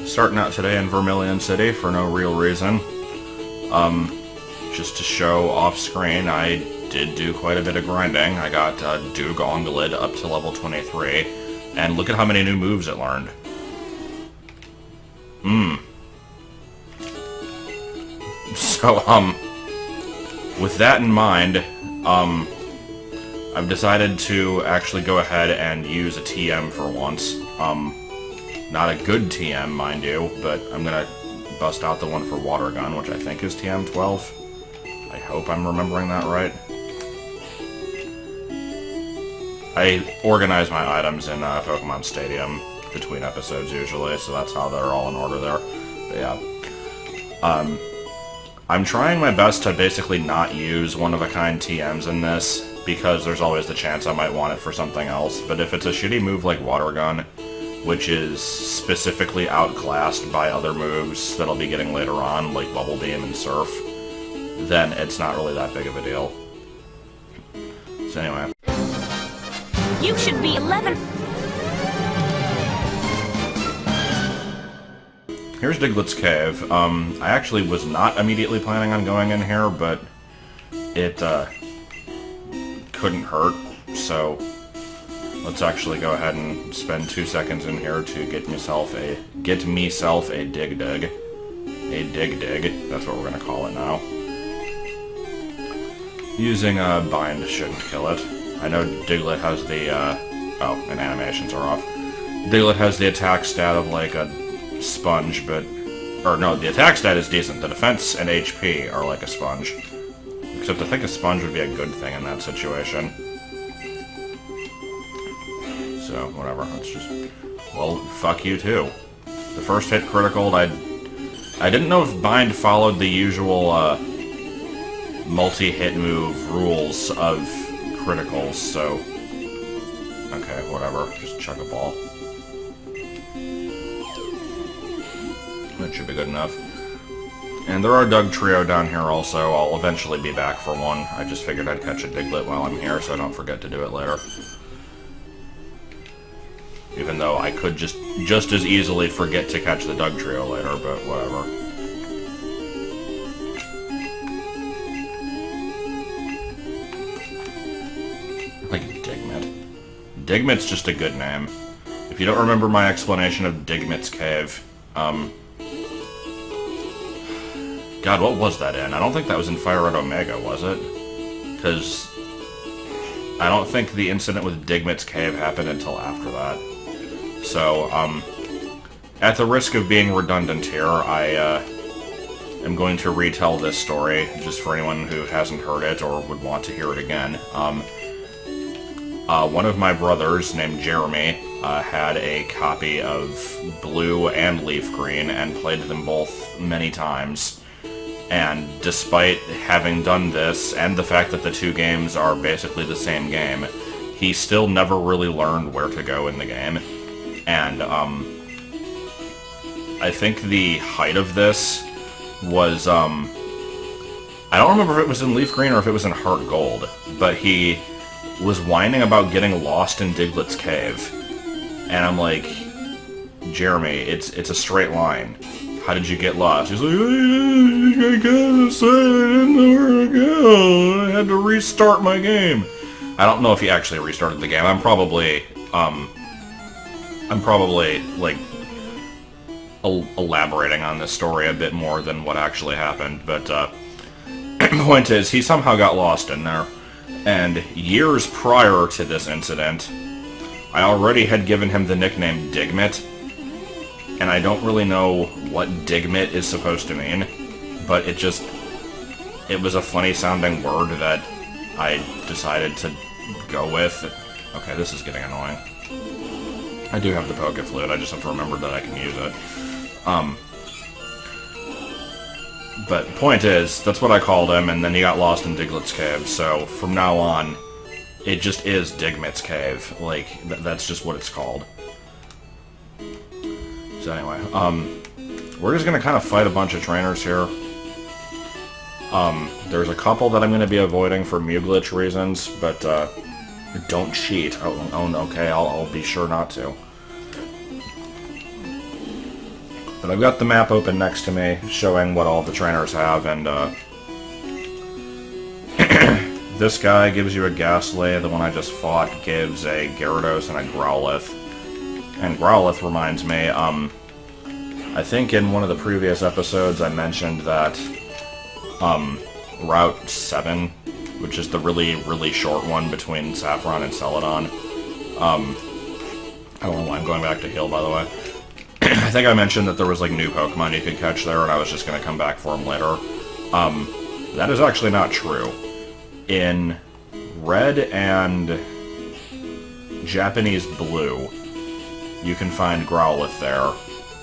Starting out today in Vermilion City for no real reason. Just to show off-screen, I did do quite a bit of grinding. I got Diglett up to level 23, and look at how many new moves it learned. So, with that in mind, I've decided to actually go ahead and use a TM for once. Not a good TM, mind you, but I'm gonna bust out the one for Water Gun, which I think is TM 12. I hope I'm remembering that right. I organize my items in Pokemon Stadium between episodes usually, so that's how they're all in order there. But yeah. I'm trying my best to basically not use one-of-a-kind TMs in this, because there's always the chance I might want it for something else, but if it's a shitty move like Water Gun, which is specifically outclassed by other moves that I'll be getting later on, like Bubble Beam and Surf, then it's not really that big of a deal. So anyway. You should be 11. Here's Diglett's Cave. I actually was not immediately planning on going in here, but it couldn't hurt, so let's actually go ahead and spend 2 seconds in here to get myself a Dig Dig. A Dig Dig, that's what we're gonna call it now. Using a Bind shouldn't kill it. I know Diglett has the, oh, and animations are off. Diglett has the attack stat of like a sponge, but, or no, the attack stat is decent. The defense and HP are like a sponge. Except I think a sponge would be a good thing in that situation. So, whatever, let's just... Well, fuck you too. The first hit critical, I didn't know if Bind followed the usual, multi-hit move rules of criticals, so... Okay, whatever, just chuck a ball. That should be good enough. And there are Doug Trio down here also. I'll eventually be back for one. I just figured I'd catch a Diglett while I'm here so I don't forget to do it later. Even though I could just as easily forget to catch the Doug Trio later, but whatever. Like Diglett. Digmett's just a good name. If you don't remember my explanation of Digmett's Cave, God, what was that in? I don't think that was in Fire Red Omega, was it? Because I don't think the incident with Digmett's Cave happened until after that. So, at the risk of being redundant here, I am going to retell this story, just for anyone who hasn't heard it or would want to hear it again. One of my brothers, named Jeremy, had a copy of Blue and Leaf Green, and played them both many times. And despite having done this, and the fact that the two games are basically the same game, he still never really learned where to go in the game. And, I think the height of this was, I don't remember if it was in Leaf Green or if it was in Heart Gold, but he was whining about getting lost in Diglett's Cave. And I'm like, Jeremy, it's a straight line. How did you get lost? He's like, I gotta say, I didn't know where to go. I had to restart my game. I don't know if he actually restarted the game. I'm probably, like, elaborating on this story a bit more than what actually happened, but, the point is, he somehow got lost in there. And years prior to this incident, I already had given him the nickname Digmett. And I don't really know what Digmett is supposed to mean, but it was a funny sounding word that I decided to go with. Okay, this is getting annoying. I do have the Poke Flute, I just have to remember that I can use it. But point is, that's what I called him, and then he got lost in Diglett's Cave, so from now on, it just is Digmett's Cave. Like, that's just what it's called. So anyway, we're just gonna kind of fight a bunch of trainers here. There's a couple that I'm gonna be avoiding for Muglitch reasons, but, don't cheat. Oh, okay, I'll be sure not to. But I've got the map open next to me, showing what all the trainers have, and this guy gives you a Ghastly, the one I just fought gives a Gyarados and a Growlithe. And Growlithe reminds me, I think in one of the previous episodes I mentioned that Route 7, which is the really, really short one between Saffron and Celadon, I don't know why I'm going back to heal, by the way. I think I mentioned that there was, like, new Pokemon you could catch there, and I was just going to come back for them later. That is actually not true. In Red and Japanese Blue, you can find Growlithe there,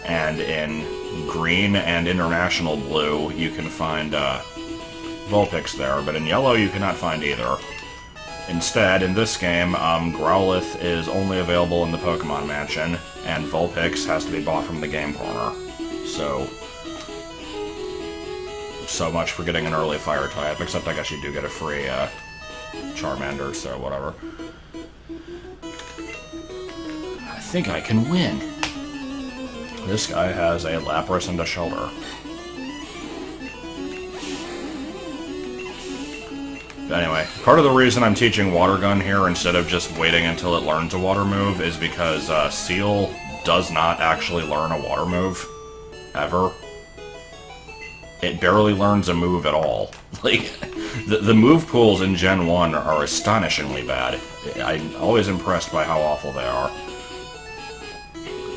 and in Green and International Blue, you can find Vulpix there, but in Yellow you cannot find either. Instead, in this game, Growlithe is only available in the Pokemon Mansion, and Vulpix has to be bought from the Game Corner. So much for getting an early Fire type, except I guess you do get a free Charmander, so whatever. I think I can win. This guy has a Lapras and a Shelter. Anyway, part of the reason I'm teaching Water Gun here instead of just waiting until it learns a water move is because Seal does not actually learn a water move. Ever. It barely learns a move at all. Like, the move pools in Gen 1 are astonishingly bad. I'm always impressed by how awful they are.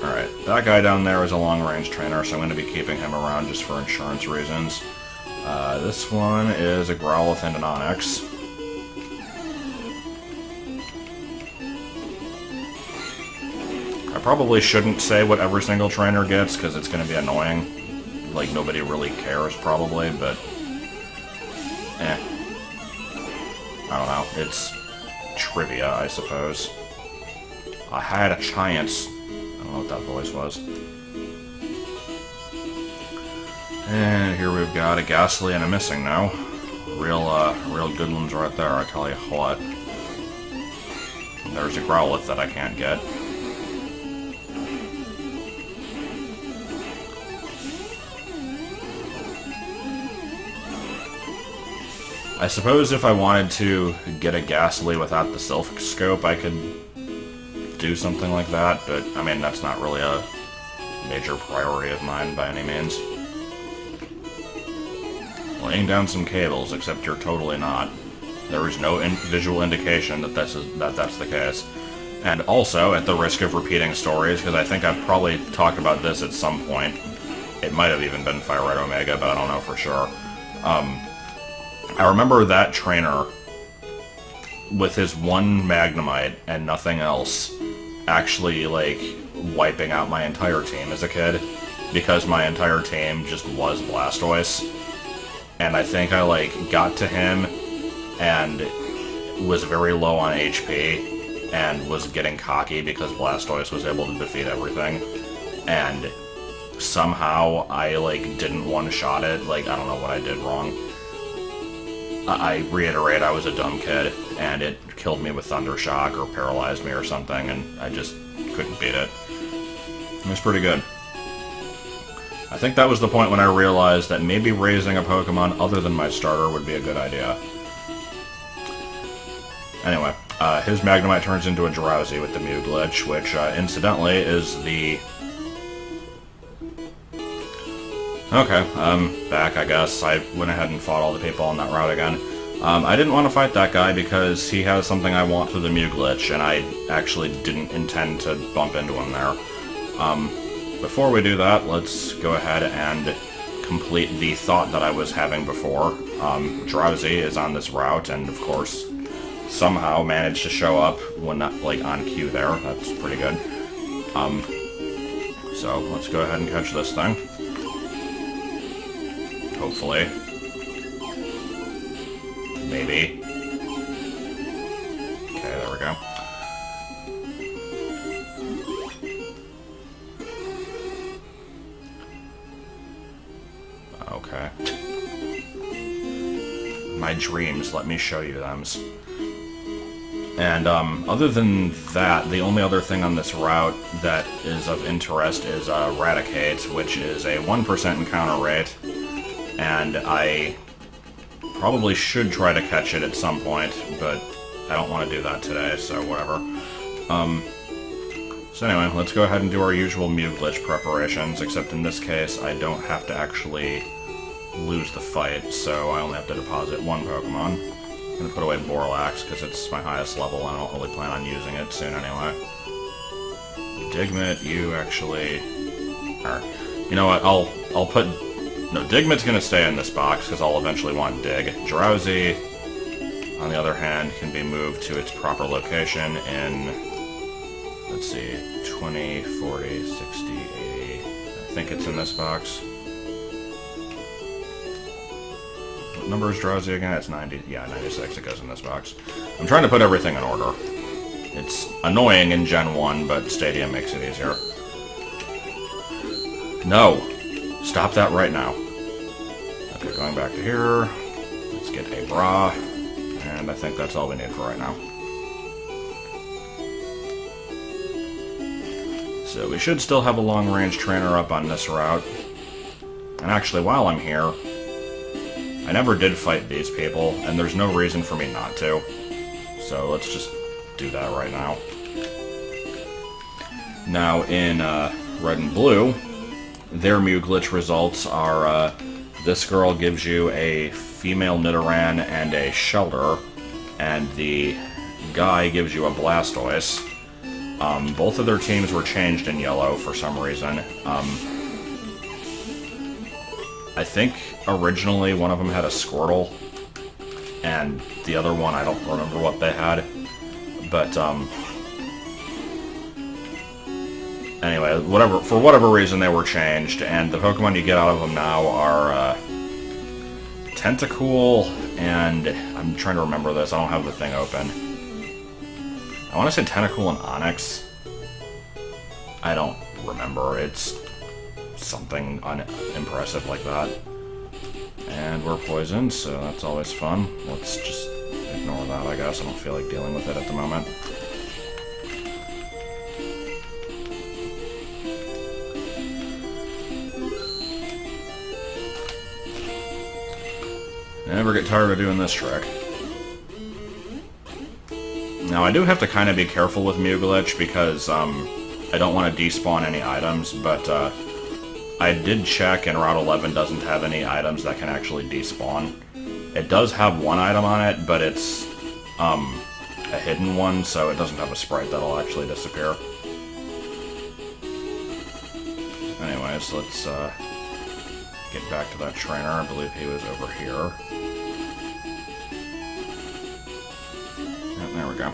Alright, that guy down there is a long-range trainer, so I'm going to be keeping him around just for insurance reasons. This one is a Growlithe and an Onix. I probably shouldn't say what every single trainer gets, because it's going to be annoying. Like, nobody really cares, probably, but... I don't know. It's trivia, I suppose. I had a chance. I don't know what that voice was. And here we've got a Ghastly and a Missing now. Real good ones right there, I tell you what. And there's a Growlithe that I can't get. I suppose if I wanted to get a Ghastly without the Silph Scope, I could do something like that, but, I mean, that's not really a major priority of mine by any means. Laying down some cables, except you're totally not. There is no visual indication that that's the case. And also, at the risk of repeating stories, because I think I've probably talked about this at some point, it might have even been Fire Red Omega, but I don't know for sure. I remember that trainer, with his one Magnemite and nothing else, actually, like, wiping out my entire team as a kid, because my entire team just was Blastoise. And I think I, like, got to him and was very low on HP and was getting cocky because Blastoise was able to defeat everything. And somehow I, like, didn't one-shot it. Like, I don't know what I did wrong. I reiterate, I was a dumb kid, and it killed me with Thunder Shock or paralyzed me or something, and I just couldn't beat it. It was pretty good. I think that was the point when I realized that maybe raising a Pokemon other than my starter would be a good idea. Anyway, his Magnemite turns into a Drowzee with the Mew glitch, which, incidentally, is the... Okay, I'm back, I guess. I went ahead and fought all the people on that route again. I didn't want to fight that guy because he has something I want through the Mew glitch, and I actually didn't intend to bump into him there. Before we do that, let's go ahead and complete the thought that I was having before. Drowzee is on this route, and of course, somehow managed to show up when not, like, on cue there. That's pretty good. So, let's go ahead and catch this thing. Hopefully. Maybe. Okay, there we go. Okay. My dreams, let me show you them. And other than that, the only other thing on this route that is of interest is Raticate, which is a 1% encounter rate, and I probably should try to catch it at some point, but I don't want to do that today, so whatever. So anyway, let's go ahead and do our usual Mew Glitch preparations, except in this case, I don't have to actually lose the fight, so I only have to deposit one Pokemon. I'm going to put away Borlax, because it's my highest level, and I don't really plan on using it soon anyway. Diglett, you actually... Alright. You know what, I'll put... No, Digmett's going to stay in this box, because I'll eventually want Dig. Drowzee, on the other hand, can be moved to its proper location in... Let's see, 20, 40, 60, 80... I think it's in this box. What number is Drowzee again? It's 90. Yeah, 96. It goes in this box. I'm trying to put everything in order. It's annoying in Gen 1, but Stadium makes it easier. No! Stop that right now. Okay, going back to here. Let's get a bra. And I think that's all we need for right now. So we should still have a long-range trainer up on this route. And actually, while I'm here, I never did fight these people, and there's no reason for me not to. So let's just do that right now. Now, in Red and Blue, their Mew Glitch results are, this girl gives you a female Nidoran and a Shelter, and the guy gives you a Blastoise. Both of their teams were changed in yellow for some reason. I think originally one of them had a Squirtle, and the other one, I don't remember what they had. But, anyway, for whatever reason they were changed, and the Pokemon you get out of them now are, Tentacool, and I'm trying to remember this, I don't have the thing open. I want to say Tentacool and Onix. I don't remember. It's something unimpressive like that. And we're poisoned, so that's always fun. Let's just ignore that, I guess. I don't feel like dealing with it at the moment. Never get tired of doing this trick. Now, I do have to kind of be careful with Mew Glitch because I don't want to despawn any items, but I did check and Route 11 doesn't have any items that can actually despawn. It does have one item on it, but it's a hidden one, so it doesn't have a sprite that'll actually disappear. Anyways, let's get back to that trainer. I believe he was over here. There we go.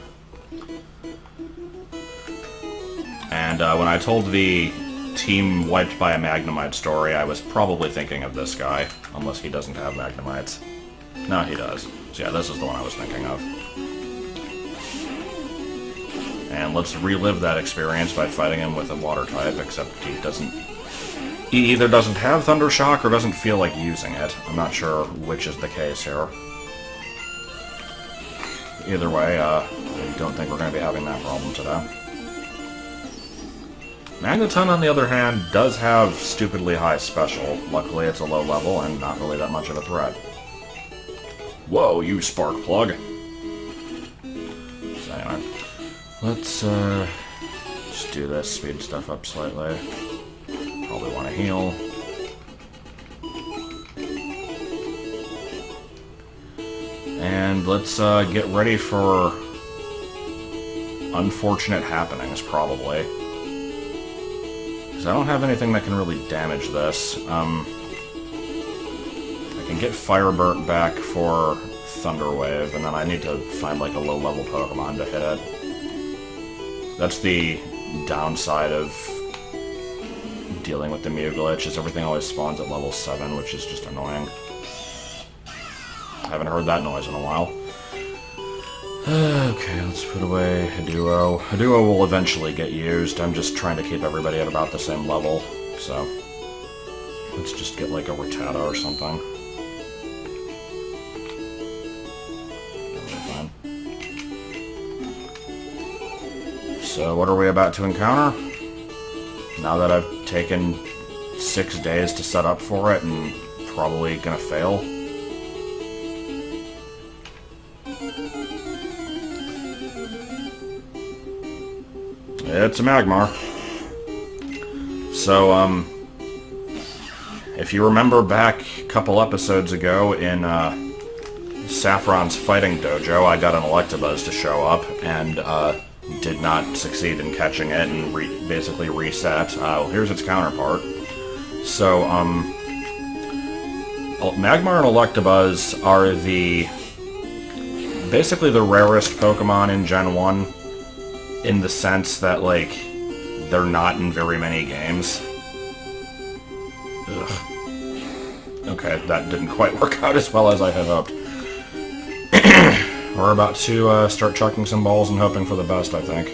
And when I told the team wiped by a Magnemite story, I was probably thinking of this guy, unless he doesn't have Magnemites. No, he does. So yeah, this is the one I was thinking of. And let's relive that experience by fighting him with a water type, except he doesn't... He either doesn't have Thunder Shock or doesn't feel like using it. I'm not sure which is the case here. Either way, I don't think we're going to be having that problem today. Magneton, on the other hand, does have stupidly high special. Luckily, it's a low level and not really that much of a threat. Whoa, you spark plug! So anyway, let's just do this, speed stuff up slightly. Probably want to heal. And let's get ready for unfortunate happenings, probably. Because I don't have anything that can really damage this. I can get Firebird back for Thunder Wave, and then I need to find like a low-level Pokemon to hit it. That's the downside of dealing with the Mew Glitch, is everything always spawns at level 7, which is just annoying. I haven't heard that noise in a while. Okay, let's put away Haduo. Haduo will eventually get used. I'm just trying to keep everybody at about the same level, so... Let's just get like a Rattata or something. That'll be fine. So what are we about to encounter? Now that I've taken 6 days to set up for it and probably gonna fail. It's a Magmar. So, if you remember back a couple episodes ago in Saffron's Fighting Dojo, I got an Electabuzz to show up and did not succeed in catching it and basically reset. Here's its counterpart. So, Magmar and Electabuzz are basically the rarest Pokemon in Gen 1, in the sense that, like, they're not in very many games. Ugh. Okay, that didn't quite work out as well as I had hoped. We're about to start chucking some balls and hoping for the best, I think.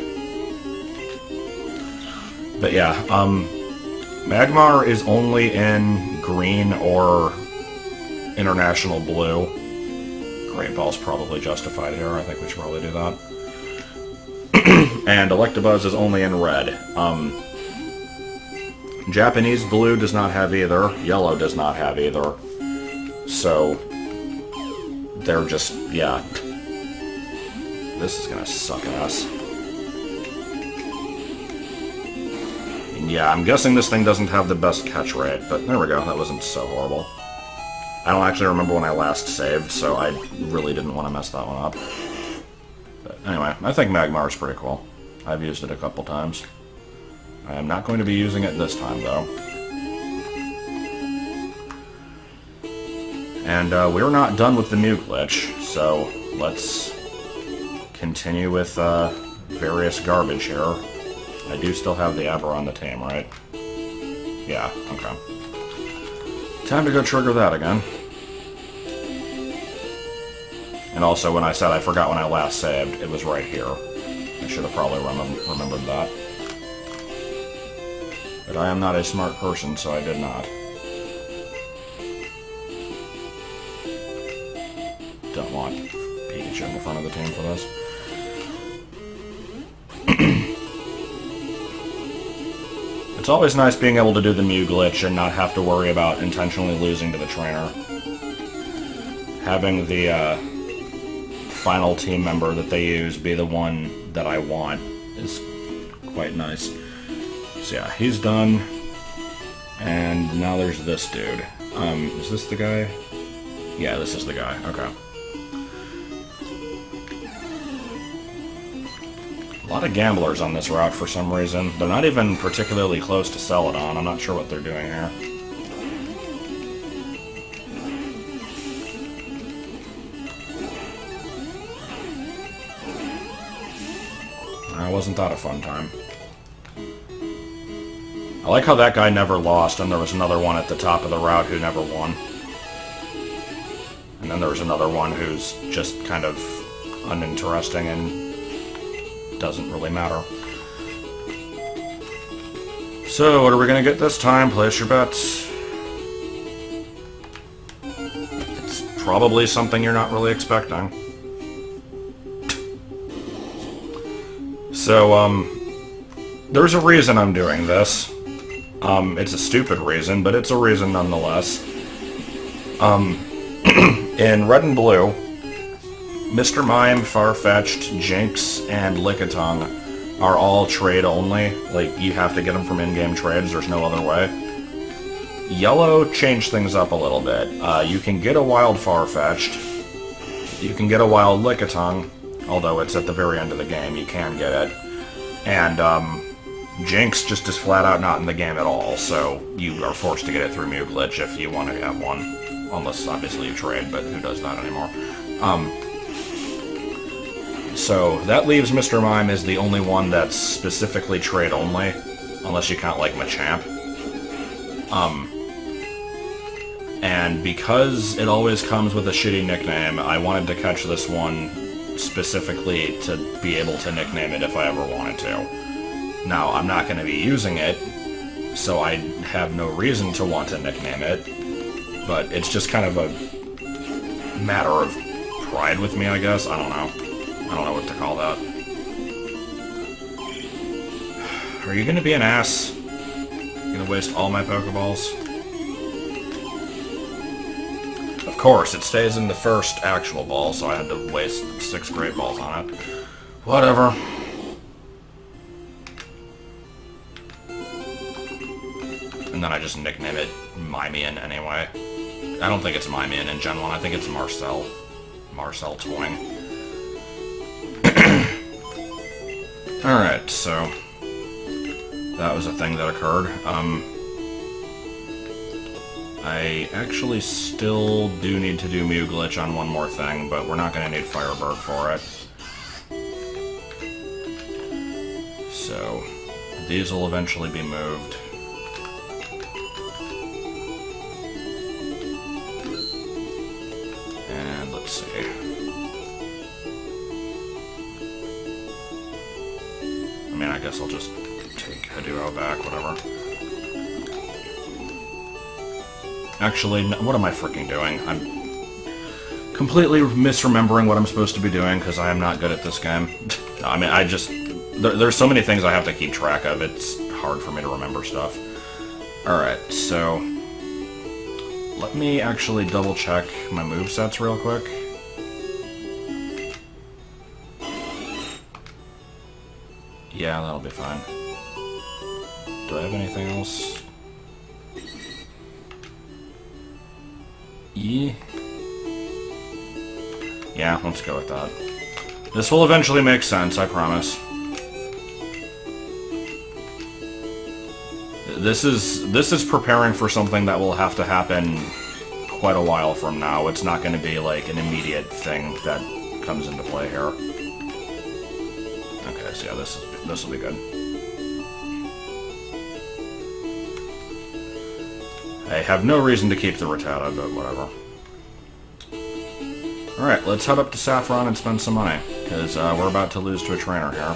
But yeah, Magmar is only in green or international blue. Great Ball's probably justified here. I think we should probably do that. And Electabuzz is only in red. Japanese blue does not have either. Yellow does not have either. So, they're just, yeah. This is gonna suck ass. Yeah, I'm guessing this thing doesn't have the best catch rate, but there we go. That wasn't so horrible. I don't actually remember when I last saved, so I really didn't want to mess that one up. But anyway, I think Magmar is pretty cool. I've used it a couple times. I am not going to be using it this time, though. And we're not done with the Mew glitch, so let's continue with various garbage here. I do still have the Aber on the team, right? Yeah, okay. Time to go trigger that again. And also, when I said I forgot when I last saved, it was right here. I should have probably remembered that. But I am not a smart person, so I did not. Don't want Pikachu in the front of the team for this. It's always nice being able to do the Mew glitch and not have to worry about intentionally losing to the trainer. Having the final team member that they use be the one that I want is quite nice. So yeah, he's done. And now there's this dude. Is this the guy? Yeah, this is the guy. Okay. A lot of gamblers on this route for some reason. They're not even particularly close to Celadon. I'm not sure what they're doing here. Wasn't that a fun time? I like how that guy never lost, and there was another one at the top of the route who never won. And then there was another one who's just kind of uninteresting and doesn't really matter. So, what are we gonna get this time? Place your bets. It's probably something you're not really expecting. So, there's a reason I'm doing this. It's a stupid reason, but it's a reason nonetheless. In Red and Blue, Mr. Mime, Farfetch'd, Jinx, and Lickitung are all trade only. Like, you have to get them from in-game trades, there's no other way. Yellow changed things up a little bit. You can get a wild Farfetch'd, you can get a wild Lickitung, although it's at the very end of the game, you can get it. And, Jinx just is flat out not in the game at all, so you are forced to get it through Mew glitch if you want to have one. Unless, obviously, you trade, but who does that anymore? So, that leaves Mr. Mime as the only one that's specifically trade only, unless you count, like, Machamp. And because it always comes with a shitty nickname, I wanted to catch this one specifically to be able to nickname it if I ever wanted to. Now, I'm not going to be using it, so I have no reason to want to nickname it, but it's just kind of a matter of pride with me, I guess. I don't know what to call that. Are you gonna be an ass? You're gonna waste all my Pokeballs? Of course, it stays in the first actual ball, so I had to waste 6 Great Balls on it. Whatever. And then I just nickname it Mime anyway. I don't think it's Mime in Gen 1, I think it's Marcel. Marcel Twing. Alright, so... that was a thing that occurred. I actually still do need to do Mew Glitch on one more thing, but we're not going to need Firebird for it. So, these will eventually be moved. And let's see. I mean, I guess I'll just take Haduo back, whatever. Actually, what am I freaking doing? I'm completely misremembering what I'm supposed to be doing, because I am not good at this game. I mean, I just... There's so many things I have to keep track of, it's hard for me to remember stuff. Alright, so... let me actually double-check my movesets real quick. Yeah, that'll be fine. Do I have anything else? Yeah, let's go with that. This will eventually make sense, I promise. This is preparing for something that will have to happen quite a while from now. It's not going to be like an immediate thing that comes into play here. Okay, so yeah, this will be good. I have no reason to keep the Rattata, but whatever. Alright, let's head up to Saffron and spend some money, because we're about to lose to a trainer here.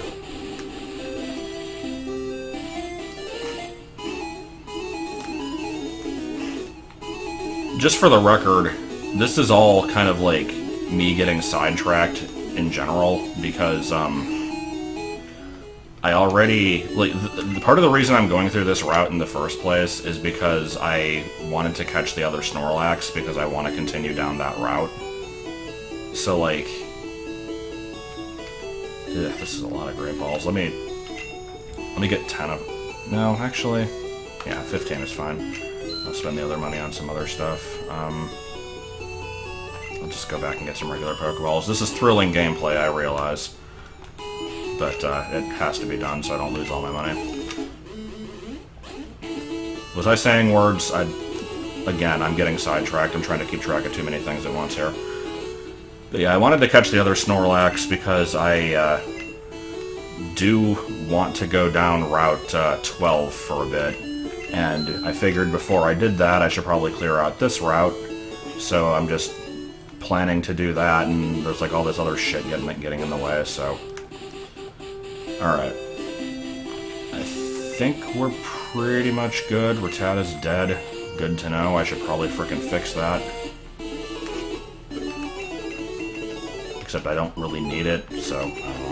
Just for the record, this is all kind of like me getting sidetracked in general, because I already, like, part of the reason I'm going through this route in the first place is because I wanted to catch the other Snorlax, because I want to continue down that route. So, like, this is a lot of Great Balls. Let me get 10 of, no, actually, yeah, 15 is fine. I'll spend the other money on some other stuff. I'll just go back and get some regular Pokeballs. This is thrilling gameplay, I realize. But it has to be done so I don't lose all my money. Was I saying words? Again, I'm getting sidetracked. I'm trying to keep track of too many things at once here. But yeah, I wanted to catch the other Snorlax because I do want to go down Route 12 for a bit. And I figured before I did that, I should probably clear out this route. So I'm just planning to do that, and there's like all this other shit getting in the way, so... Alright. I think we're pretty much good. Rattata's dead. Good to know. I should probably frickin' fix that. Except I don't really need it, so I don't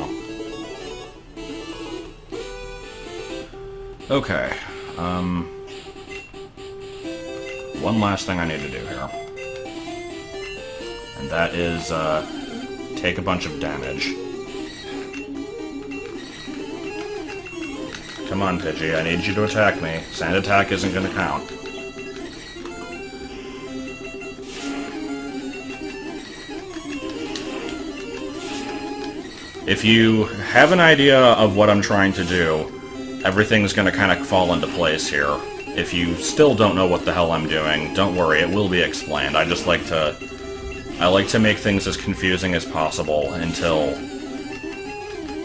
know. Okay. One last thing I need to do here. And that is, take a bunch of damage. Come on, Pidgey, I need you to attack me. Sand attack isn't gonna count. If you have an idea of what I'm trying to do, everything's gonna kind of fall into place here. If you still don't know what the hell I'm doing, don't worry, it will be explained. I just like to... I like to make things as confusing as possible until,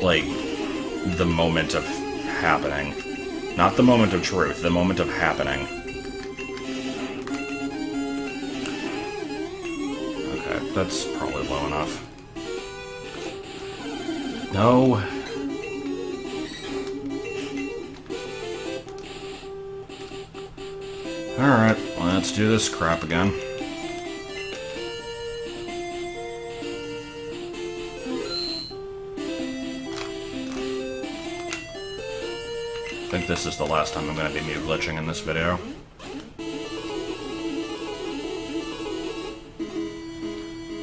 like, the moment of happening. Not the moment of truth, the moment of happening. Okay, that's probably low enough. No. Alright, let's do this crap again. think this is the last time I'm going to be mute glitching in this video.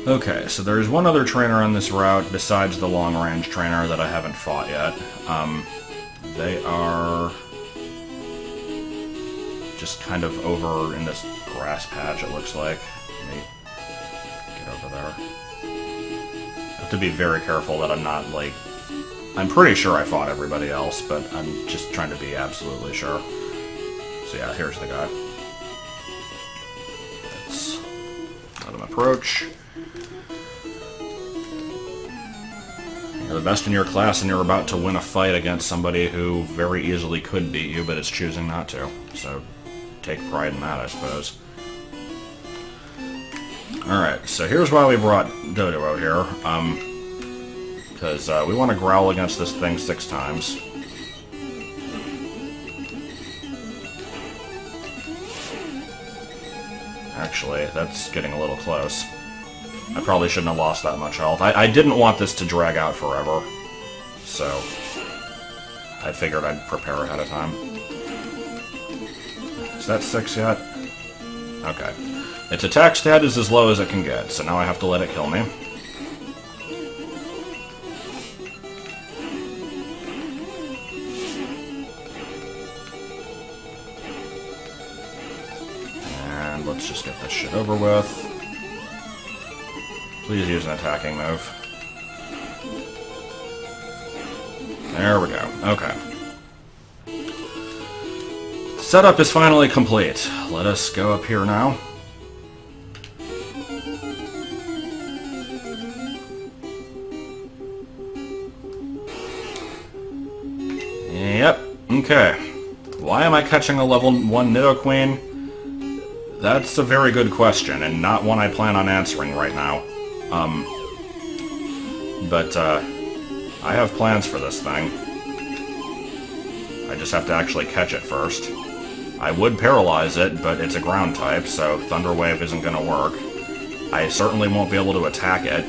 Okay, so there's one other trainer on this route besides the long-range trainer that I haven't fought yet. They are just kind of over in this grass patch, it looks like. Let me get over there. I have to be very careful that I'm not, like... I'm pretty sure I fought everybody else, but I'm just trying to be absolutely sure. So yeah, here's the guy. Let's let him approach. You're the best in your class and you're about to win a fight against somebody who very easily could beat you, but is choosing not to. So take pride in that, I suppose. Alright, so here's why we brought Dodo out here. Because we want to growl against this thing 6 times. Actually, that's getting a little close. I probably shouldn't have lost that much health. I didn't want this to drag out forever, so I figured I'd prepare ahead of time. Is that 6 yet? Okay. Its attack stat is as low as it can get, so now I have to let it kill me. And let's just get this shit over with. Please use an attacking move. There we go. Okay. Setup is finally complete. Let us go up here now. Yep. Okay. Why am I catching a level 1 Nidoqueen? That's a very good question, and not one I plan on answering right now. But I have plans for this thing. I just have to actually catch it first. I would paralyze it, but it's a ground type, so Thunder Wave isn't going to work. I certainly won't be able to attack it.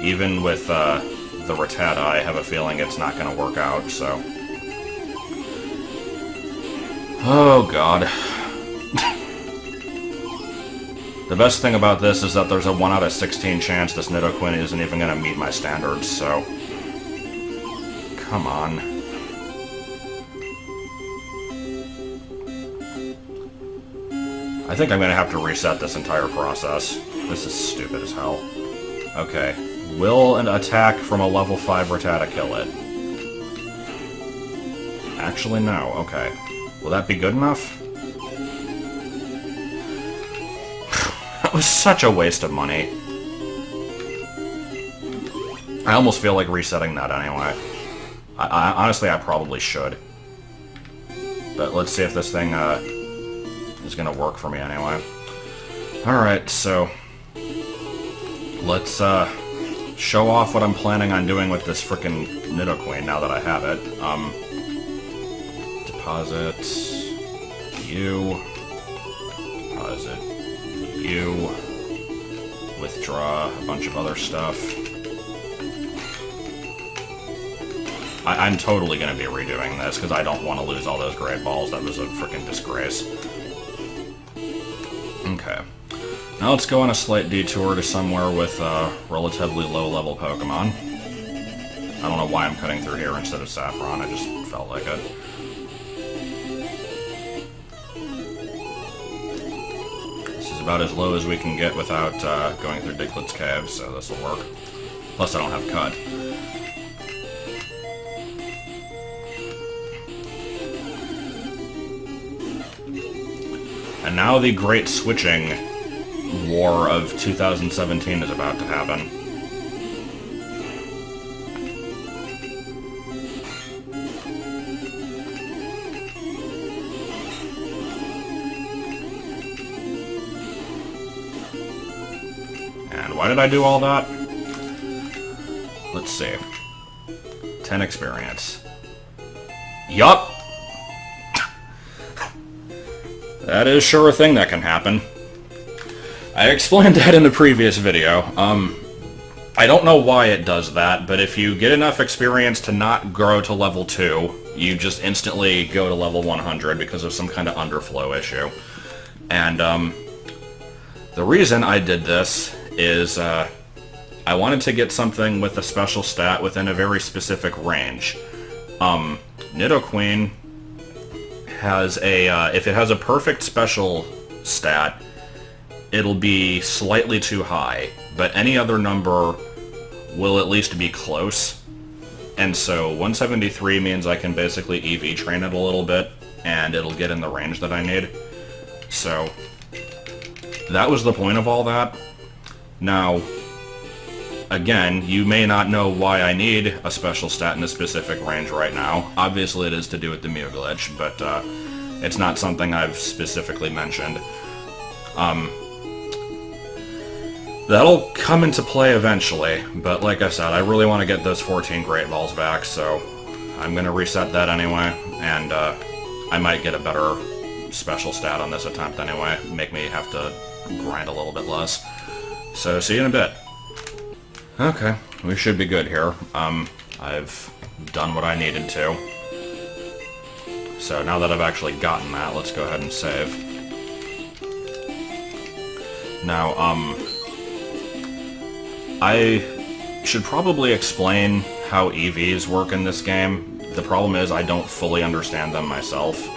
Even with the Rattata, I have a feeling it's not going to work out, so... Oh, God. The best thing about this is that there's a 1 out of 16 chance this Nidoqueen isn't even going to meet my standards, so... Come on. I think I'm going to have to reset this entire process. This is stupid as hell. Okay. Will an attack from a level 5 Rattata kill it? Actually, no. Okay. Will that be good enough? That was such a waste of money. I almost feel like resetting that anyway. Honestly, I probably should. But let's see if this thing is going to work for me anyway. Alright, so... let's show off what I'm planning on doing with this frickin' Nidoqueen now that I have it. Deposit... you... deposit... you... withdraw a bunch of other stuff. I'm totally going to be redoing this, because I don't want to lose all those great balls. That was a frickin' disgrace. Okay. Now let's go on a slight detour to somewhere with relatively low-level Pokemon. I don't know why I'm cutting through here instead of Saffron, I just felt like it. This is about as low as we can get without going through Diglett's cave, so this will work. Plus I don't have Cut. And now the great switching war of 2017 is about to happen. And why did I do all that? Let's see. 10 experience. Yup! That is sure a thing that can happen. I explained that in the previous video. I don't know why it does that, but if you get enough experience to not grow to level 2, you just instantly go to level 100 because of some kind of underflow issue. And the reason I did this is I wanted to get something with a special stat within a very specific range. Nidoqueen has a, if it has a perfect special stat, it'll be slightly too high, but any other number will at least be close. And so 173 means I can basically EV train it a little bit, and it'll get in the range that I need. So that was the point of all that. Now, again, you may not know why I need a special stat in a specific range right now. Obviously it is to do with the Mew glitch, but it's not something I've specifically mentioned. That'll come into play eventually, but like I said, I really want to get those 14 Great Balls back, so I'm going to reset that anyway, and I might get a better special stat on this attempt anyway, make me have to grind a little bit less. So, see you in a bit. Okay, we should be good here. I've done what I needed to. So now that I've actually gotten that, let's go ahead and save. Now, I should probably explain how EVs work in this game. The problem is I don't fully understand them myself.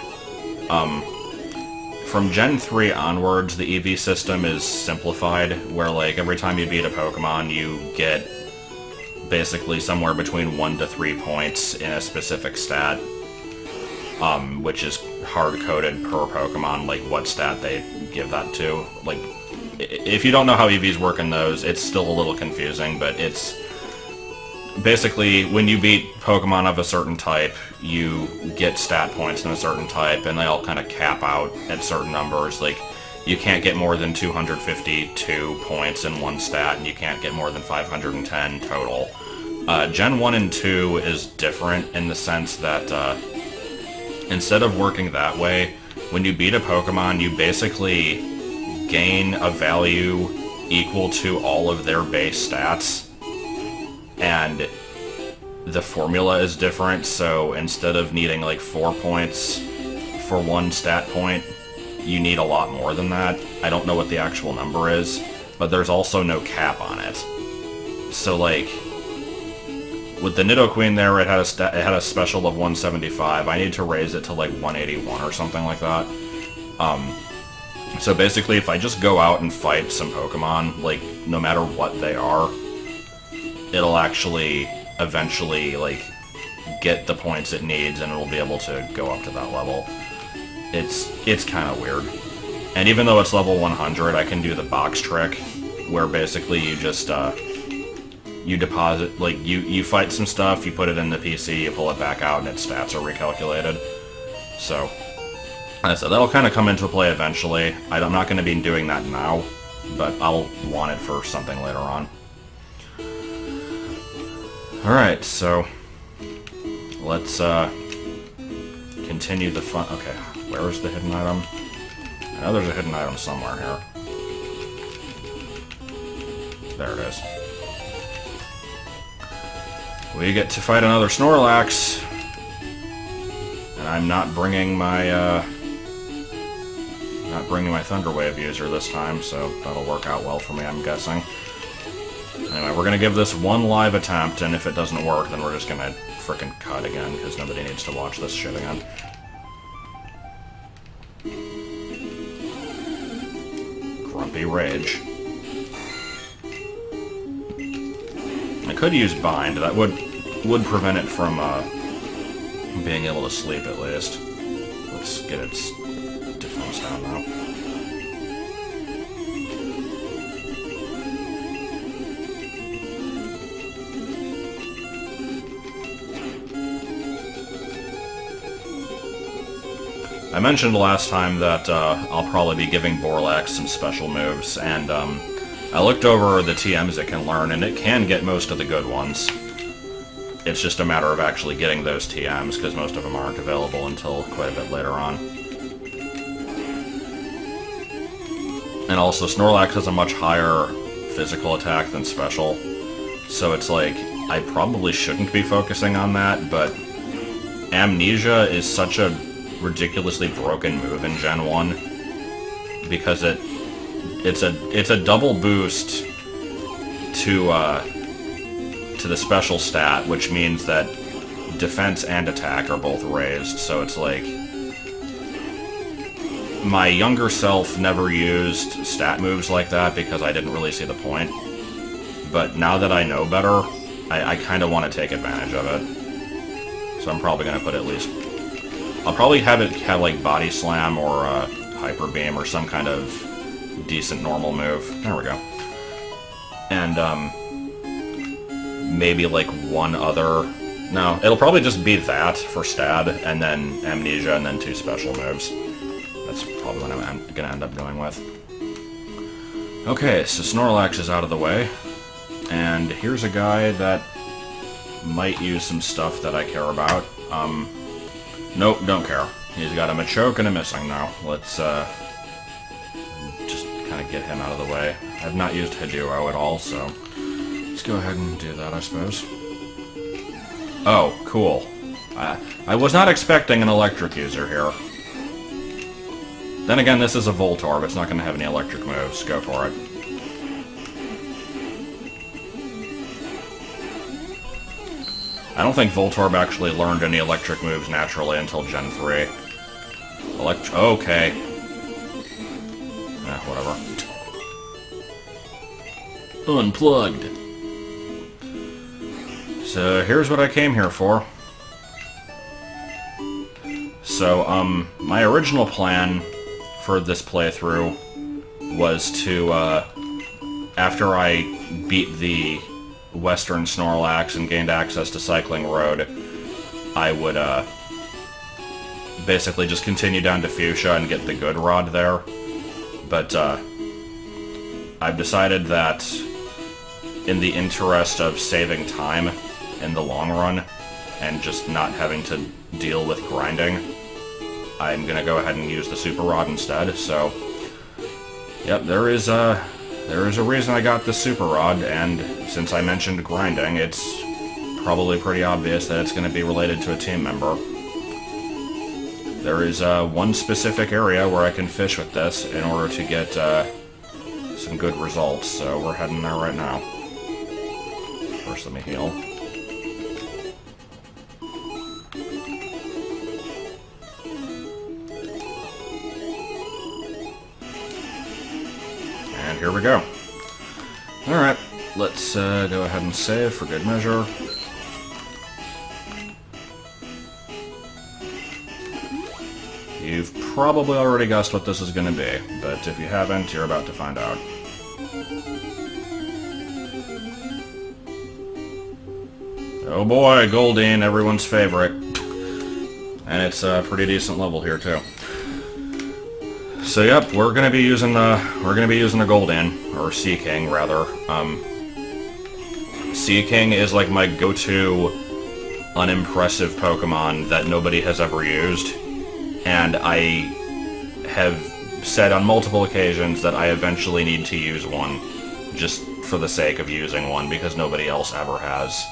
From Gen 3 onwards, the EV system is simplified, where like every time you beat a Pokemon, you get basically somewhere between 1 to 3 points in a specific stat, which is hard-coded per Pokemon, like what stat they give that to. Like, if you don't know how EVs work in those, it's still a little confusing, but it's basically when you beat Pokemon of a certain type, you get stat points in a certain type, and they all kind of cap out at certain numbers. Like, you can't get more than 252 points in one stat, and you can't get more than 510 total. Gen 1 and 2 is different in the sense that instead of working that way, when you beat a Pokemon, you basically gain a value equal to all of their base stats, and the formula is different, so instead of needing like 4 points for one stat point, you need a lot more than that. I don't know what the actual number is, but there's also no cap on it. So like, with the Nidoqueen there, it had a special of 175. I need to raise it to like 181 or something like that. So basically, if I just go out and fight some Pokemon, like, no matter what they are, it'll actually eventually, like, get the points it needs, and it'll be able to go up to that level. It's kind of weird. And even though it's level 100, I can do the box trick, where basically you just, you deposit, like, you fight some stuff, you put it in the PC, you pull it back out, and its stats are recalculated. So, so that'll kind of come into play eventually. I'm not going to be doing that now, but I'll want it for something later on. Alright, so let's continue the fun. Okay, where is the hidden item? I know there's a hidden item somewhere here. There it is. We get to fight another Snorlax, and I'm not bringing my Thunder Wave user this time, so that'll work out well for me, I'm guessing. Anyway, we're gonna give this one live attempt, and if it doesn't work, then we're just gonna frickin' cut again, because nobody needs to watch this shit again. Grumpy Rage. I could use Bind. That would prevent it from being able to sleep, at least. Let's get its defense down now. I mentioned last time that I'll probably be giving Borlax some special moves, and I looked over the TMs it can learn, and it can get most of the good ones. It's just a matter of actually getting those TMs, because most of them aren't available until quite a bit later on. And also, Snorlax has a much higher physical attack than special, so it's like, I probably shouldn't be focusing on that, but Amnesia is such a ridiculously broken move in Gen 1 because it's a double boost to the special stat, which means that defense and attack are both raised, so it's like my younger self never used stat moves like that because I didn't really see the point. But now that I know better, I kind of want to take advantage of it. So I'm probably going to put at least... I'll probably have it have like Body Slam or Hyper Beam or some kind of decent normal move. There we go. And maybe like one other... No, it'll probably just be that for stat, and then Amnesia, and then 2 special moves. That's probably what I'm going to end up going with. Okay, so Snorlax is out of the way. And here's a guy that might use some stuff that I care about. Nope, don't care. He's got a Machoke and a Missing now. Let's just kind of get him out of the way. I've not used Hideo at all, so let's go ahead and do that, I suppose. Oh, cool. I was not expecting an electric user here. Then again, this is a Voltorb. It's not going to have any electric moves. Go for it. I don't think Voltorb actually learned any electric moves naturally until Gen 3. Okay. Whatever. Unplugged. So, here's what I came here for. So, my original plan for this playthrough was to, after I beat the Western Snorlax and gained access to Cycling Road, I would, basically just continue down to Fuchsia and get the good rod there. But, I've decided that in the interest of saving time in the long run, and just not having to deal with grinding, I'm gonna go ahead and use the Super Rod instead, so... Yep, there is a reason I got the Super Rod, and since I mentioned grinding, it's probably pretty obvious that it's gonna be related to a team member. There is one specific area where I can fish with this in order to get some good results, so we're heading there right now. First, let me heal. And here we go. Alright, let's go ahead and save for good measure. You've probably already guessed what this is going to be, but if you haven't, you're about to find out. Oh boy, Goldeen, everyone's favorite. And it's a pretty decent level here too. So yep, we're gonna be using the Goldeen, or Sea King rather. Sea King is like my go-to unimpressive Pokemon that nobody has ever used, and I have said on multiple occasions that I eventually need to use one, just for the sake of using one, because nobody else ever has.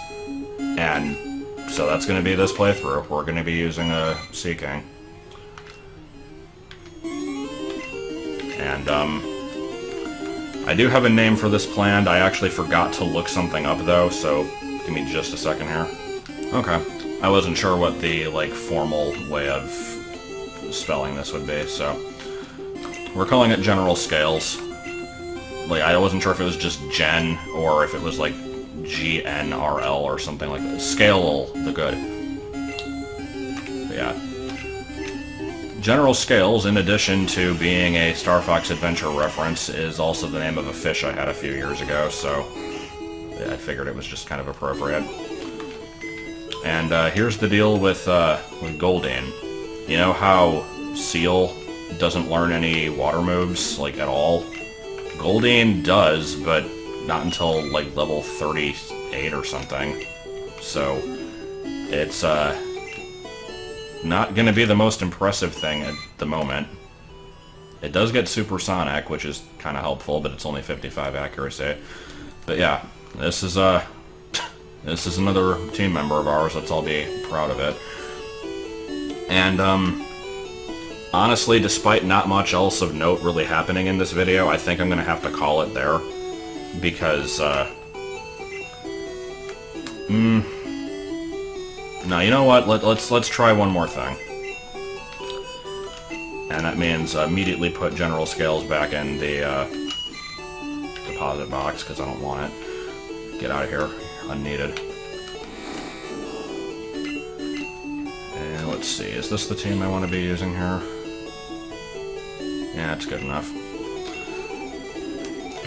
And so that's gonna be this playthrough. We're gonna be using a Sea King. And, I do have a name for this planned. I actually forgot to look something up, though, so give me just a second here. Okay. I wasn't sure what the, like, formal way of spelling this would be, so... We're calling it General Scales. Like, I wasn't sure if it was just Gen, or if it was, like, GNRL or something like that. Scale the good. But yeah. General Scales, in addition to being a Star Fox Adventure reference, is also the name of a fish I had a few years ago, so yeah, I figured it was just kind of appropriate. And here's the deal with Goldeen. You know how Seal doesn't learn any water moves, like, at all? Goldeen does, but not until, like, level 38 or something. So, it's, not gonna be the most impressive thing at the moment. It does get supersonic, which is kind of helpful, but it's only 55 accuracy. But yeah, this is another team member of ours. Let's all be proud of it. And, honestly, despite not much else of note really happening in this video, I think I'm gonna have to call it there. Because, no, you know what? Let's try one more thing. And that means immediately put General Scales back in the deposit box, because I don't want it. Get out of here. Unneeded. And let's see, is this the team I want to be using here? Yeah, it's good enough.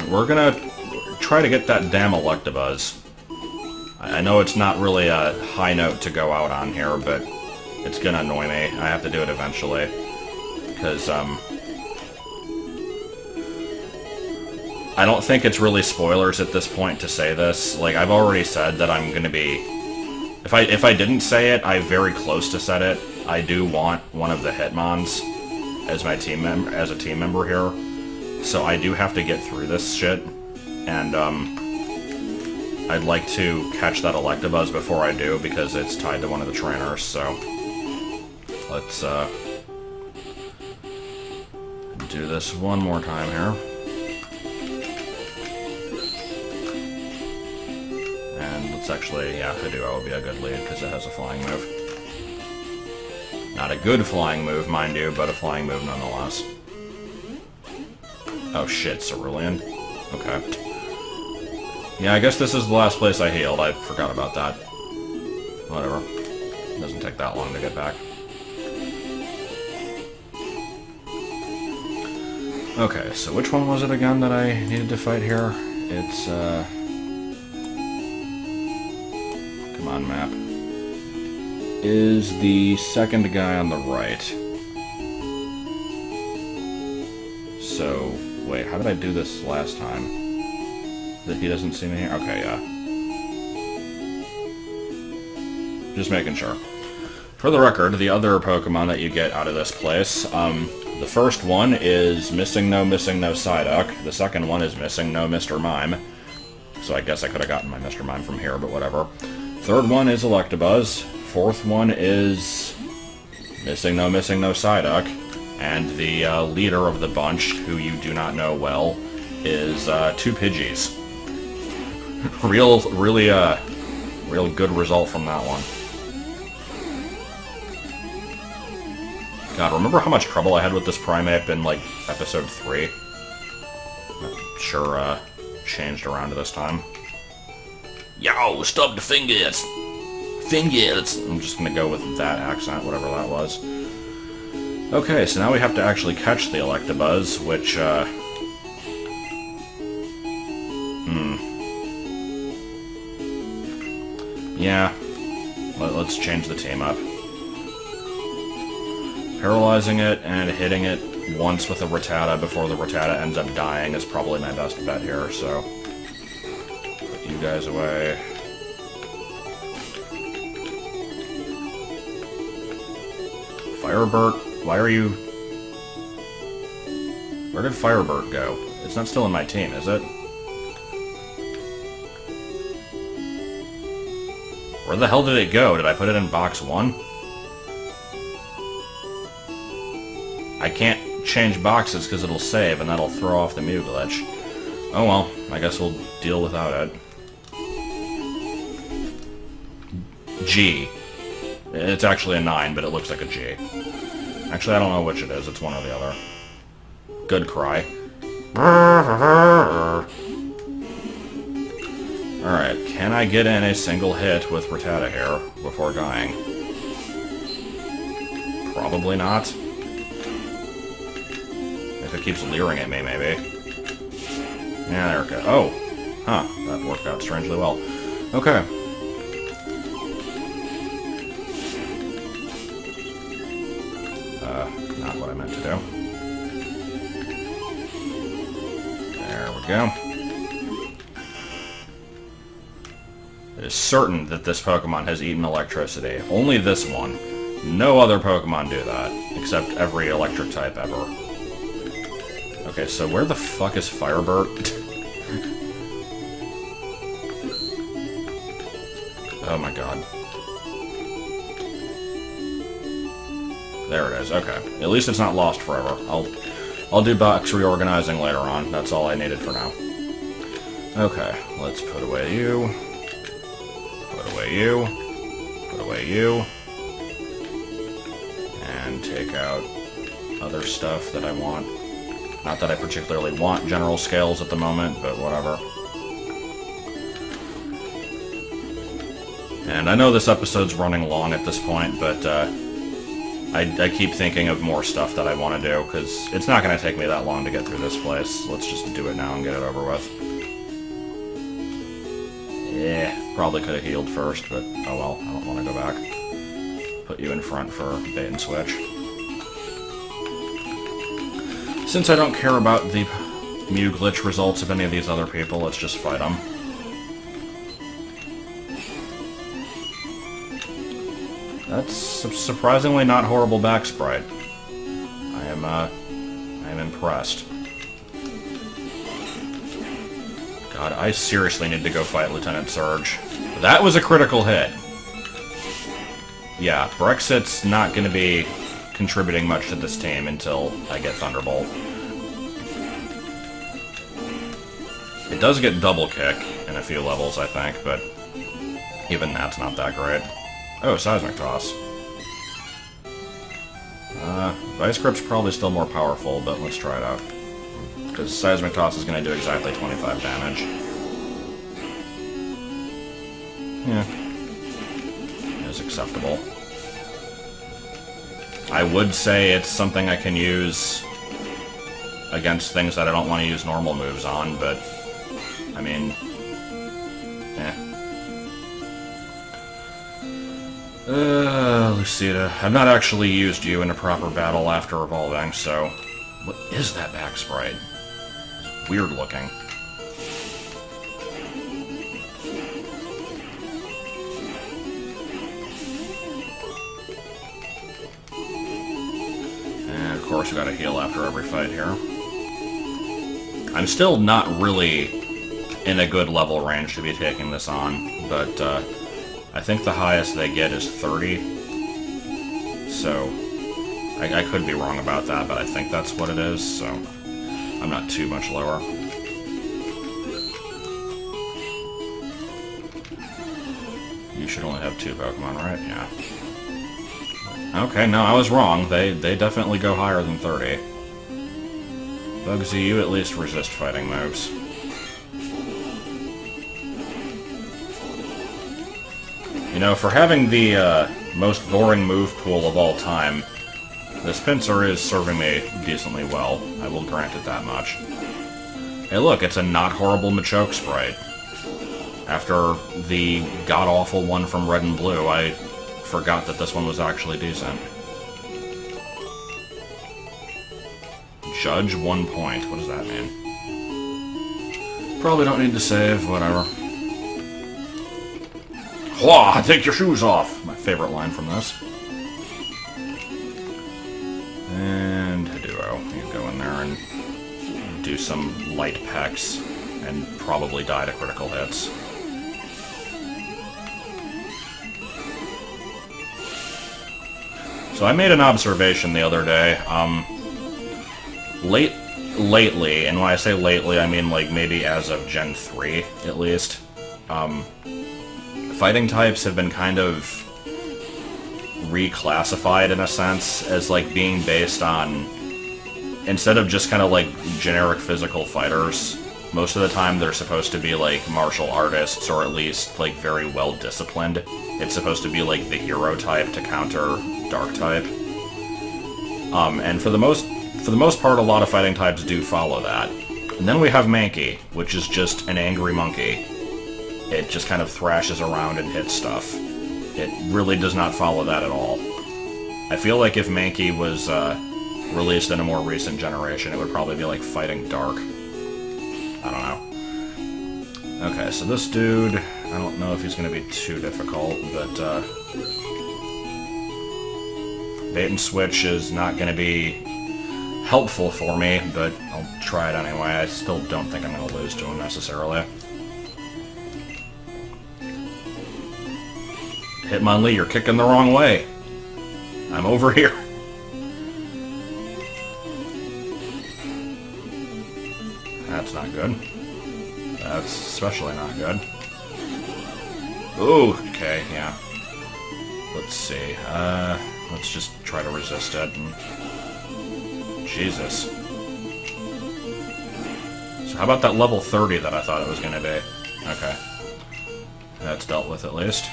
We're gonna try to get that damn Electabuzz. I know it's not really a high note to go out on here, but it's gonna annoy me. I have to do it eventually. Because, I don't think it's really spoilers at this point to say this. Like, I've already said that I'm gonna be... If I didn't say it, I very close to said it. I do want one of the Hitmons as my team member here. So I do have to get through this shit. And, I'd like to catch that Electabuzz before I do, because it's tied to one of the trainers, so... Let's, do this one more time here. And let's actually, yeah, Hideo will be a good lead, because it has a flying move. Not a good flying move, mind you, but a flying move nonetheless. Oh shit, Cerulean? Okay. Yeah, I guess this is the last place I healed. I forgot about that. Whatever. It doesn't take that long to get back. Okay, so which one was it again that I needed to fight here? It's, come on, map. Is the second guy on the right. So, wait, how did I do this last time? That he doesn't see me here? Okay, yeah. Just making sure. For the record, the other Pokemon that you get out of this place, the first one is Missing No Psyduck. The second one is Missing No Mr. Mime. So I guess I could have gotten my Mr. Mime from here, but whatever. Third one is Electabuzz. Fourth one is Missing No Psyduck. And the leader of the bunch, who you do not know well, is two Pidgeys. Real good result from that one. God, remember how much trouble I had with this Primeape in, like, episode 3? I'm sure, changed around to this time. Yo, stop the fingers! Fingers! I'm just gonna go with that accent, whatever that was. Okay, so now we have to actually catch the Electabuzz, which, yeah. Let's change the team up. Paralyzing it and hitting it once with a Rattata before the Rattata ends up dying is probably my best bet here, so... Put you guys away. Firebird? Why are you... Where did Firebird go? It's not still in my team, is it? Where the hell did it go? Did I put it in box 1? I can't change boxes because it'll save, and that'll throw off the Mew glitch. Oh well, I guess we'll deal without it. G. It's actually a 9, but it looks like a G. Actually, I don't know which it is. It's one or the other. Good cry. Alright, can I get in a single hit with Rattata here before dying? Probably not. If it keeps leering at me, maybe. Yeah, there it goes. Oh! Huh, that worked out strangely well. Okay. Not what I meant to do. There we go. It is certain that this Pokemon has eaten electricity. Only this one. No other Pokemon do that, except every electric type ever. Okay, so where the fuck is Firebird? Oh my god. There it is. Okay. At least it's not lost forever. I'll do box reorganizing later on. That's all I needed for now. Okay, let's put away you. Put away you. Put away you. And take out other stuff that I want. Not that I particularly want general scales at the moment, but whatever. And I know this episode's running long at this point, but I keep thinking of more stuff that I want to do, because it's not going to take me that long to get through this place. Let's just do it now and get it over with. Yeah, probably could have healed first, but oh well, I don't want to go back. Put you in front for bait and switch. Since I don't care about the Mew glitch results of any of these other people, let's just fight them. That's surprisingly not horrible back sprite. I am impressed. God, I seriously need to go fight Lieutenant Surge. That was a critical hit. Yeah, Brexit's not going to be contributing much to this team until I get Thunderbolt. It does get Double Kick in a few levels, I think, but even that's not that great. Oh, Seismic Toss. Vice Grip's probably still more powerful, but let's try it out. Because Seismic Toss is going to do exactly 25 damage. Yeah. It's acceptable. I would say it's something I can use against things that I don't want to use normal moves on, but, I mean, Lucida. I've not actually used you in a proper battle after evolving, so... What is that back sprite? It's weird looking. And of course we gotta heal after every fight here. I'm still not really in a good level range to be taking this on, but I think the highest they get is 30. So, I could be wrong about that, but I think that's what it is, so I'm not too much lower. You should only have 2 Pokemon, right? Yeah. Okay, no, I was wrong. They definitely go higher than 30. Bugsy, you at least resist fighting moves. You know, for having the most boring move pool of all time, this Pinsir is serving me decently well. I will grant it that much. Hey look, it's a not horrible Machoke sprite. After the god-awful one from Red and Blue, I forgot that this one was actually decent. Judge 1 point. What does that mean? Probably don't need to save, whatever. Hwah! Take your shoes off! My favorite line from this. And Duo. You go in there and do some light pecks, and probably die to critical hits. So I made an observation the other day. Lately, and when I say lately, I mean like maybe as of Gen 3, at least, fighting types have been kind of reclassified, in a sense, as like being based on, instead of just kind of like generic physical fighters, most of the time they're supposed to be like martial artists, or at least like very well disciplined. It's supposed to be like the hero type to counter dark type. And for the most part, a lot of fighting types do follow that. And then we have Mankey, which is just an angry monkey. It just kind of thrashes around and hits stuff. It really does not follow that at all. I feel like if Mankey was released in a more recent generation, it would probably be like fighting Dark. I don't know. Okay, so this dude, I don't know if he's going to be too difficult, but bait and switch is not going to be helpful for me, but I'll try it anyway. I still don't think I'm going to lose to him necessarily. Hitmonlee, you're kicking the wrong way. I'm over here. That's not good. That's especially not good. Ooh, okay, yeah. Let's see. Let's just try to resist it. Jesus. So how about that level 30 that I thought it was going to be? Okay. That's dealt with at least.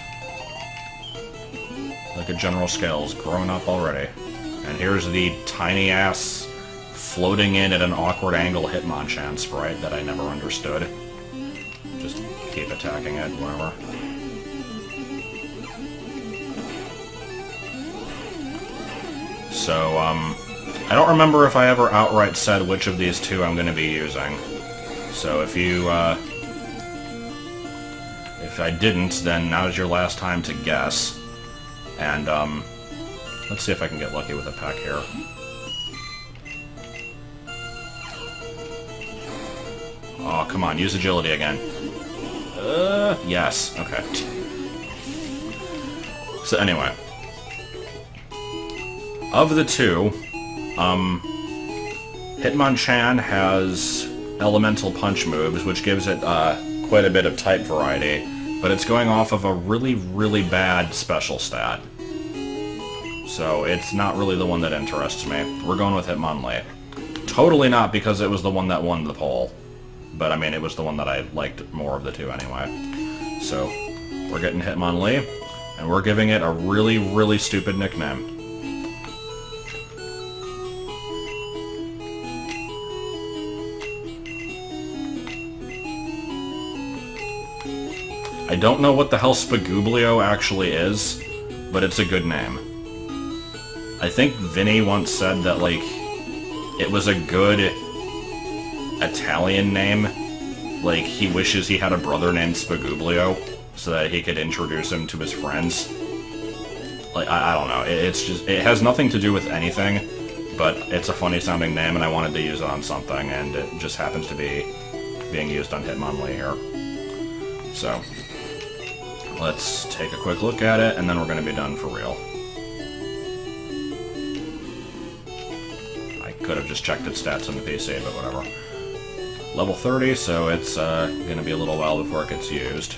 Look at General Scales, growing up already. And here's the tiny-ass, floating in at an awkward angle Hitmonchan sprite that I never understood. Just keep attacking it, whatever. So, I don't remember if I ever outright said which of these two I'm going to be using. So if you, if I didn't, then now's your last time to guess. And, let's see if I can get lucky with a peck here. Oh, come on, use agility again. Yes, okay. So anyway. Of the two, Hitmonchan has elemental punch moves, which gives it, quite a bit of type variety, but it's going off of a really, really bad special stat. So it's not really the one that interests me. We're going with Hitmonlee. Totally not because it was the one that won the poll. But, I mean, it was the one that I liked more of the two anyway. So, we're getting Hitmonlee, and we're giving it a really, really stupid nickname. I don't know what the hell Spagublio actually is, but it's a good name. I think Vinny once said that, like, it was a good Italian name. Like, he wishes he had a brother named Spagublio, so that he could introduce him to his friends. Like, I don't know. It's just, it has nothing to do with anything, but it's a funny sounding name, and I wanted to use it on something, and it just happens to be being used on Hitmonlee here. So, let's take a quick look at it, and then we're going to be done for real. I could have just checked its stats on the PC, but whatever. Level 30, so it's going to be a little while before it gets used.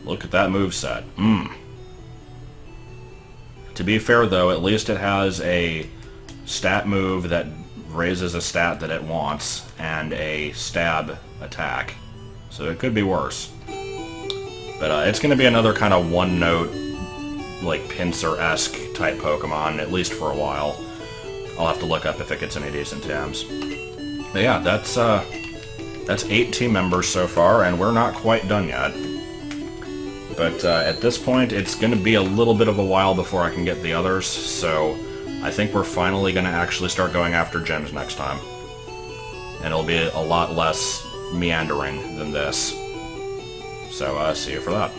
Look at that moveset. To be fair, though, at least it has a stat move that raises a stat that it wants, and a stab attack. So it could be worse. But it's going to be another kind of one-note, like, Pinsir-esque type Pokemon, at least for a while. I'll have to look up if it gets any decent TMs. But yeah, that's 8 team members so far, and we're not quite done yet. But at this point, it's going to be a little bit of a while before I can get the others, so I think we're finally going to actually start going after gems next time. And it'll be a lot less meandering than this. So, see you for that.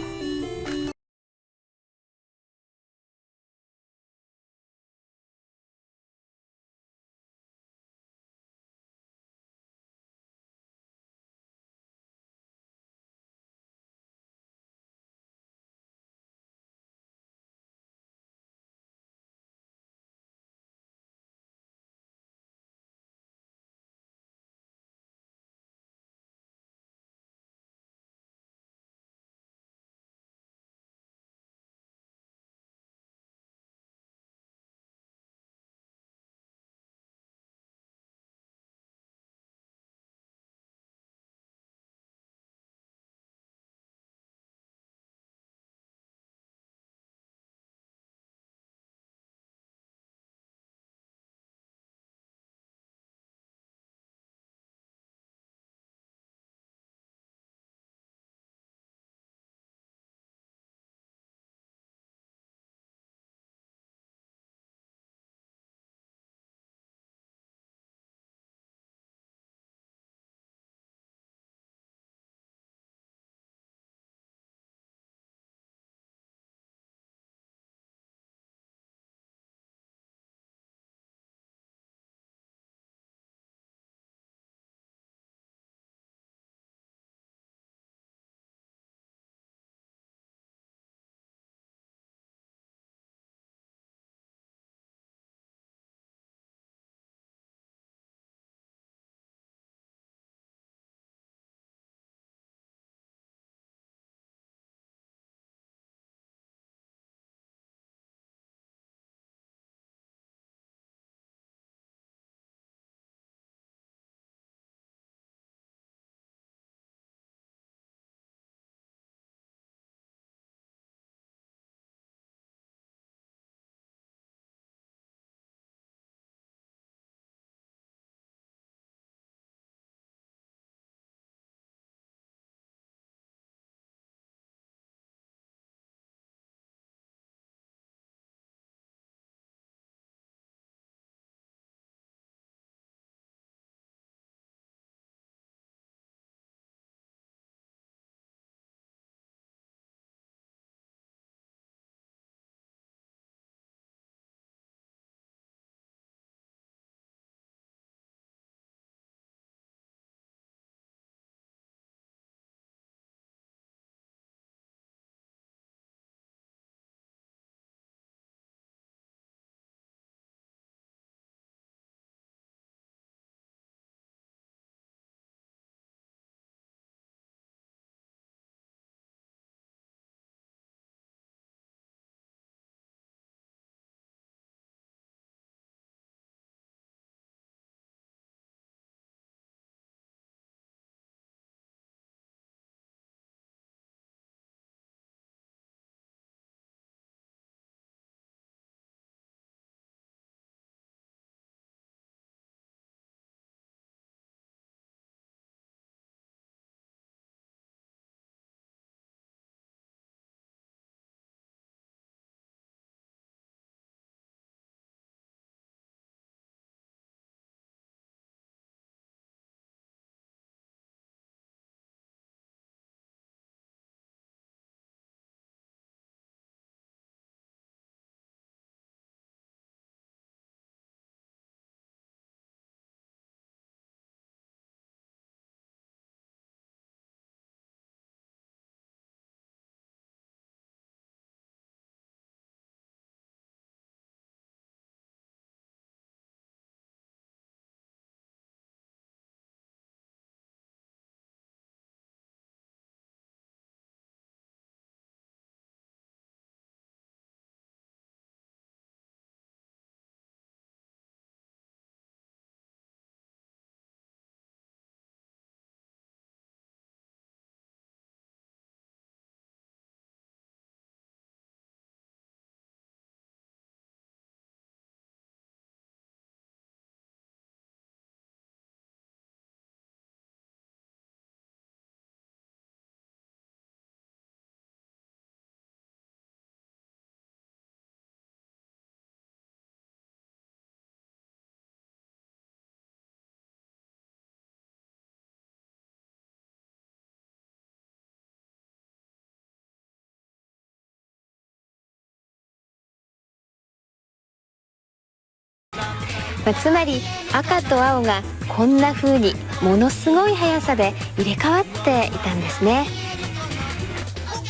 つまり赤と青がこんな風にものすごい速さで入れ替わっていたんですね。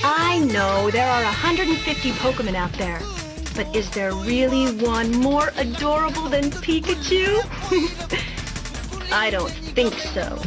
I know there are 150 Pokemon out there, but is there really one more adorable than Pikachu? I don't think so.